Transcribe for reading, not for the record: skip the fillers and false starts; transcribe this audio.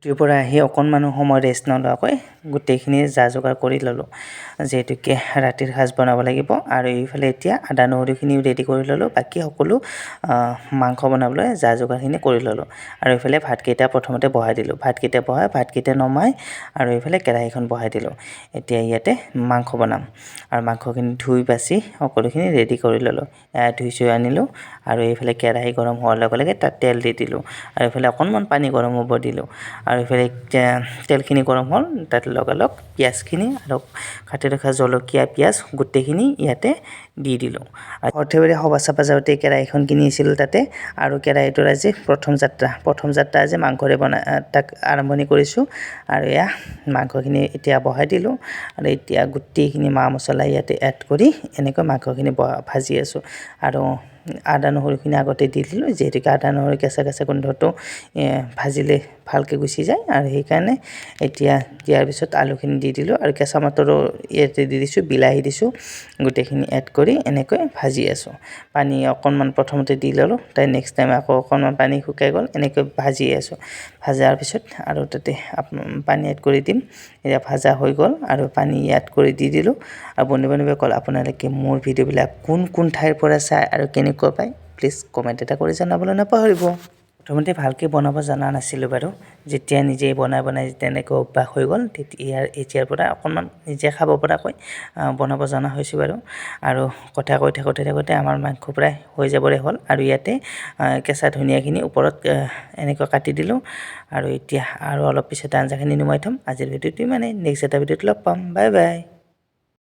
ডিউটিৰ পৰা আহি অকণমান সময় ৰেষ্ট নলোৱাকৈ গোটেইখিনি যা যোগাৰ কৰি ল'লোঁ যিহেতুকে ৰাতিৰ সাঁজ বনাব লাগিব আৰু এইফালে এতিয়া আদা নহৰুখিনিও ৰেডি কৰি ল'লোঁ বাকী সকলো মাংস বনাবলৈ যা যোগাৰখিনি কৰি ল'লোঁ আৰু এইফালে ভাতকেইটা প্ৰথমতে বহাই দিলোঁ ভাতকেইটা নমাই আৰু এইফালে কেৰাহীখন বহাই দিলোঁ এতিয়া ইয়াতে মাংস বনাম আৰু মাংসখিনি ধুই বাছি সকলোখিনি ৰেডি কৰি ল'লোঁ ধুই চুই আনিলোঁ আৰু এইফালে কেৰাহী গৰম হোৱাৰ লগে লগে তাত তেল দি দিলোঁ আৰু এইফালে অকণমান পানী গৰম হ'ব দিলোঁ আৰু এইফালে তেলখিনি গৰম হ'ল তাত লগালগ পিঁয়াজখিনি আৰু কাটি ৰখা জলকীয়া পিঁয়াজ গোটেইখিনি ইয়াতে দি দিলোঁ আৰু অৰ্থেবাৰে সভা চাপা যাওঁতে কেৰাহীখন কিনিছিলোঁ তাতে আৰু কেৰাহীটোৰ আজি প্ৰথম যাত্ৰা আজি মাংসৰে তাক আৰম্ভণি কৰিছোঁ আৰু এয়া মাংসখিনি এতিয়া বহাই দিলোঁ আৰু এতিয়া গোটেইখিনি মা মছলা ইয়াতে এড কৰি এনেকৈ মাংসখিনি ভাজি আছোঁ আৰু আদা নহৰুখিনি আগতে দি দিলোঁ যিহেতুকে আদা নহৰু কেঁচা গোন্ধটো ভাজিলে ভালকৈ গুচি যায় আৰু সেইকাৰণে এতিয়া দিয়াৰ পিছত আলুখিনি দি দিলোঁ আৰু কেঁচা মটৰো ইয়াতে দি দিছোঁ বিলাহী দিছোঁ গোটেইখিনি এড কৰি এনেকৈ ভাজি আছোঁ পানী অকণমান প্ৰথমতে দি ল'লোঁ তাই নেক্সট টাইম আকৌ অকণমান পানী শুকাই গ'ল এনেকৈ ভাজি আছোঁ ভাজাৰ পিছত আৰু তাতে পানী এড কৰি দিম এতিয়া ভাজা হৈ গ'ল আৰু পানী এড কৰি দি দিলোঁ আৰু বন্ধু বান্ধৱীসকল আপোনালোকে মোৰ ভিডিঅ'বিলাক কোন ঠাইৰ পৰা চায় আৰু কেনেকুৱা পায় প্লিজ কমেণ্ট এটা কৰি জনাবলৈ নাপাহৰিব প্ৰথমতে ভালকৈ বনাব জনা নাছিলোঁ বাৰু যেতিয়া নিজেই বনাই তেনেকৈ অভ্যাস হৈ গ'ল এতিয়াৰ পৰা অকণমান নিজে খাব পৰাকৈ বনাব জনা হৈছোঁ বাৰু আৰু কথা কৈ থাকোঁতে আমাৰ মাংস প্ৰায় হৈ যাবৰে হ'ল আৰু ইয়াতে কেঁচা ধনিয়াখিনি ওপৰত এনেকৈ কাটি দিলোঁ আৰু এতিয়া আৰু অলপ পিছত আঞ্জাখিনি নুমাই থ'ম আজিৰ ভিডিঅ'টো মানে নেক্সট এটা ভিডিঅ'ত লগ পাম বাই বাই